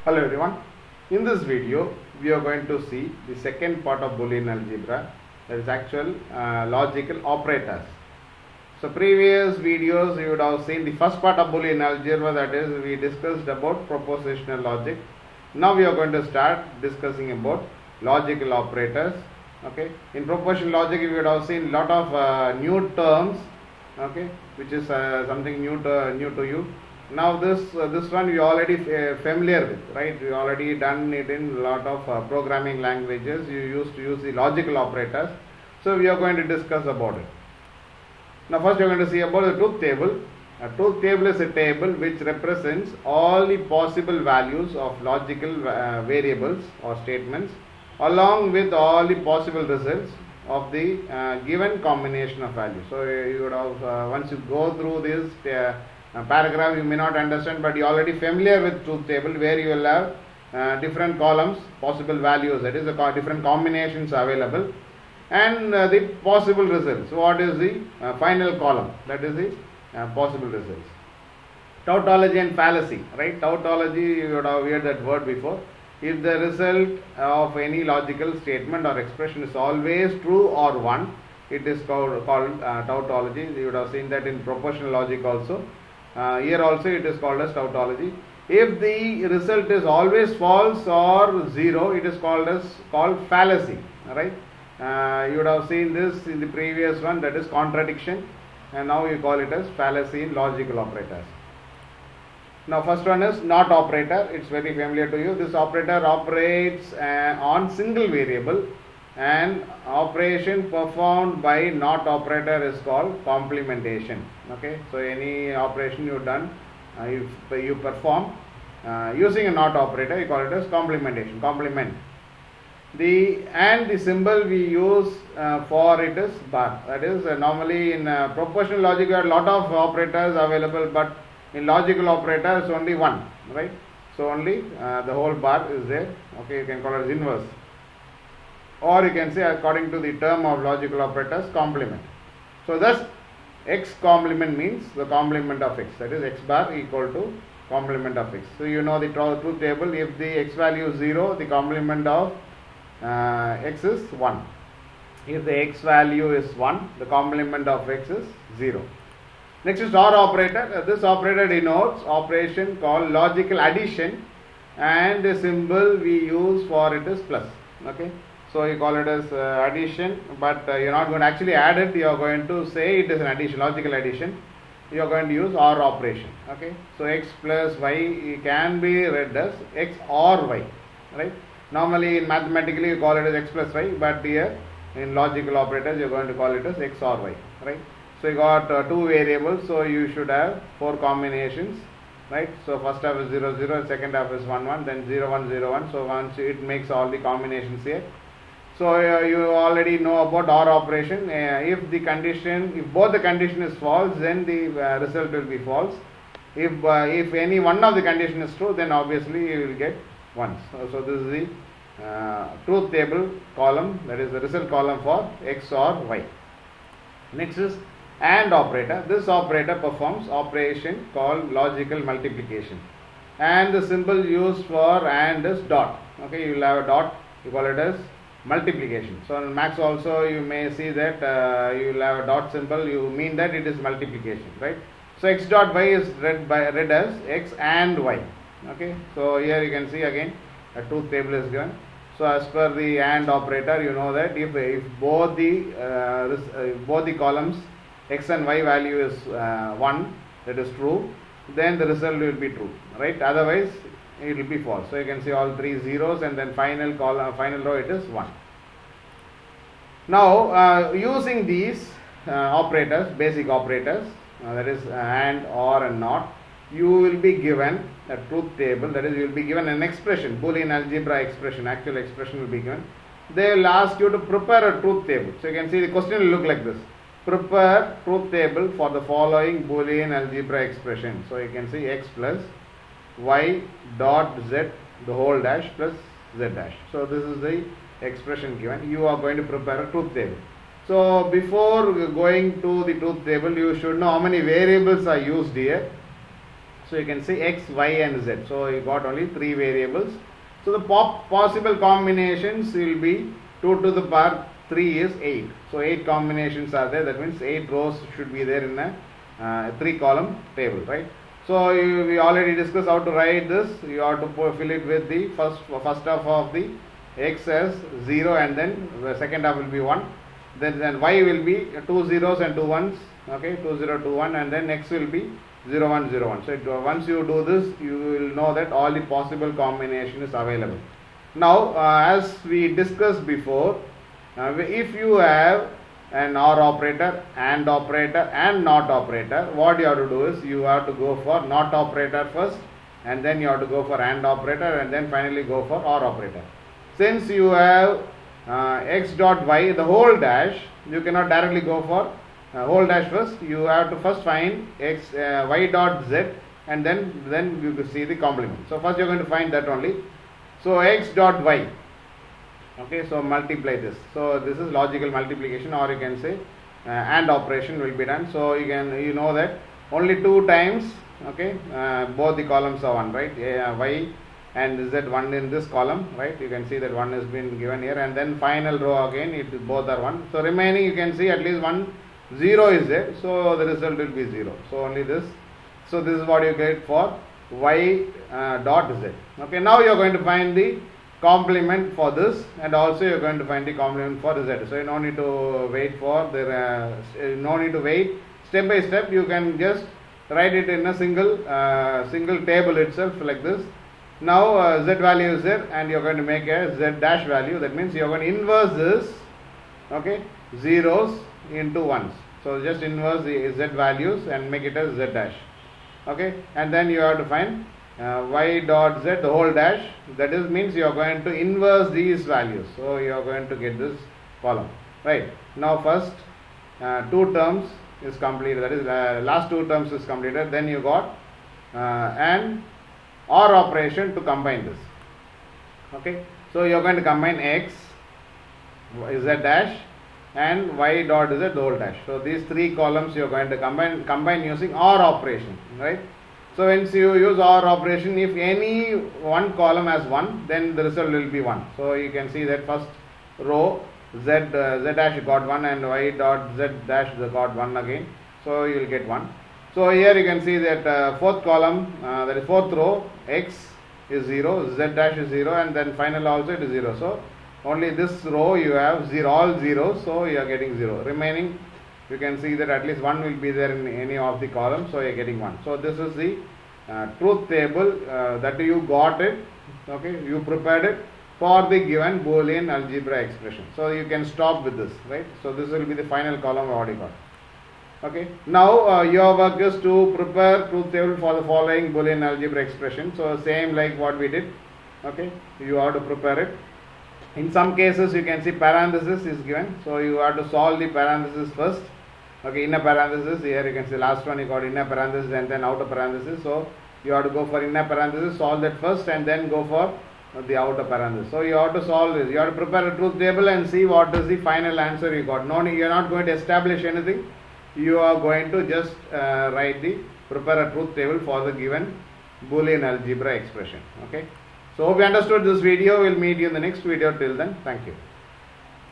Hello everyone. In this video, we are going to see the second part of Boolean algebra, that is actual logical operators. So previous videos you would have seen the first part of Boolean algebra, that is we discussed about propositional logic. Now we are going to start discussing about logical operators. Okay. In propositional logic we would have seen lot of new terms, okay, which is something new to you. Now this one we already familiar with, right? We already done it in a lot of programming languages. You used to use the logical operators. So we are going to discuss about it. Now first we are going to see about the truth table. A truth table is a table which represents all the possible values of logical variables or statements along with all the possible results of the given combination of values. So you would have once you go through this paragraph, you may not understand, but you are already familiar with truth table, where you will have different columns, possible values, that is the different combinations available, and the possible results. So what is the final column? That is the possible results. Tautology and fallacy, right? Tautology, you would have heard that word before. If the result of any logical statement or expression is always true or one, it is called tautology. You would have seen that in propositional logic also. Here also it is called as tautology. If the result is always false or zero, it is called fallacy. Right? You would have seen this in the previous one, that is contradiction, and now you call it as fallacy in logical operators. Now first one is not operator. It's very familiar to you. This operator operates on single variable, and operation performed by not operator is called complementation. Okay, so any operation you done, if you perform using a not operator, you call it as complementation. Complement. The symbol we use for it is bar. That is normally in propositional logic there are a lot of operators available, but in logical operators only one, right? So only the whole bar is there. Okay, you can call it as inverse, or you can say according to the term of logical operators, complement. So thus x complement means the complement of x, that is x bar equal to complement of x. So you know the truth table, if the x value is 0, the complement of x is 1. If the x value is 1, the complement of x is 0. Next is OR operator. This operator denotes operation called logical addition, and the symbol we use for it is plus. Okay, so you call it as addition, but you are not going to actually add it. You are going to say it is an addition, logical addition. You are going to use OR operation. Okay, so x plus y can be read as x or y. Right? Normally in mathematically you call it as x plus y, but here in logical operators you are going to call it as x or y. Right? So you got two variables, so you should have 4 combinations, right? So first half is 0 0, second half is 1 1, then 0 1 0 1. So once it makes all the combinations here. So you already know about OR operation. If both the condition is false, then the result will be false. If any one of the condition is true, then obviously you will get 1. So this is the truth table column, that is the result column for x or y. Next is AND operator. This operator performs operation called logical multiplication, and the symbol used for AND is dot. Okay, you will have a dot, you call it as multiplication. So in max also you may see that you will have a dot symbol, you mean that it is multiplication, right? So x dot y is read as x and y. Okay, so here you can see again a truth table is given. So as per the AND operator, you know that if both the columns x and y value is 1, that is true, then the result will be true, right? Otherwise it will be false. So you can see all 3 zeros, and then final row it is 1. Now using these operators, basic operators, that is AND, OR and NOT, you will be given a truth table, that is you will be given an expression, Boolean algebra expression, actual expression will be given. They will ask you to prepare a truth table. So you can see the question will look like this: prepare truth table for the following Boolean algebra expression. So you can see x plus y dot z the whole dash plus z dash. So this is the expression given. You are going to prepare a truth table. So before going to the truth table, you should know how many variables are used here. So you can say x, y and z. So you got only 3 variables. So the possible combinations will be 2 to the power 3 is 8. So 8 combinations are there. That means 8 rows should be there in a 3 column table, right? So we already discussed how to write this. You have to fill it with the first half of the x as 0 and then the second half will be 1. Then y will be 2 zeros and 2 1s. Okay, 2 0 2 1, and then x will be 0 1 0 1. So once you do this, you will know that all the possible combination is available. Now as we discussed before, if you have an OR operator, AND operator and NOT operator, what you have to do is you have to go for NOT operator first, and then you have to go for AND operator, and then finally go for OR operator. Since you have x dot y, the whole dash, you cannot directly go for whole dash first. You have to first find x y dot z, and then you will see the complement. So first you are going to find that only. So x dot y. Okay, so multiply this. So this is logical multiplication, or you can say AND operation will be done. So you know that only 2 times. Okay, both the columns are 1, right? Y and z 1 in this column, right? You can see that 1 has been given here, and then final row again both are 1. So remaining you can see at least 1 0 is there. So the result will be 0. So only this. So this is what you get for y dot z. Okay, now you are going to find the complement for this, and also you are going to find the complement for z. So you no need to wait for no need to wait. Step by step you can just write it in a single table itself like this. Now z value is there, and you are going to make a z dash value. That means you are going to inverse this. Okay, zeros into ones. So just inverse the z values and make it as z dash. Okay, and then you have to find y dot z, the whole dash. That is means you are going to inverse these values. So you are going to get this column, right? Now first 2 terms is completed. That is last 2 terms is completed. Then you got an OR operation to combine this. Okay, so you are going to combine x z dash and y dot z, the whole dash. So these 3 columns you are going to combine using OR operation, right? So once you use OR operation, if any one column has 1, then the result will be 1. So you can see that first row z dash got 1 and y dot z dash got 1 again. So you will get 1. So here you can see that 4th column, that is 4th row, x is 0, z dash is 0, and then final also it is 0. So only this row you have 0, all zeros, so you are getting 0. Remaining, you can see that at least 1 will be there in any of the columns, so you are getting 1. So this is the truth table that you got it. Okay, you prepared it for the given Boolean algebra expression. So you can stop with this, right? So this will be the final column what you got. Okay, now your work is to prepare truth table for the following Boolean algebra expression. So same like what we did. Okay, you have to prepare it. In some cases you can see parenthesis is given, so you have to solve the parenthesis first. Okay, inner parenthesis, here you can see last one you got inner parenthesis and then outer parenthesis. So you have to go for inner parenthesis, solve that first, and then go for the outer parenthesis. So you have to solve this. You have to prepare a truth table and see what is the final answer you got. No, you are not going to establish anything. You are going to just prepare a truth table for the given Boolean algebra expression. Okay. So hope you understood this video. We'll meet you in the next video. Till then, thank you.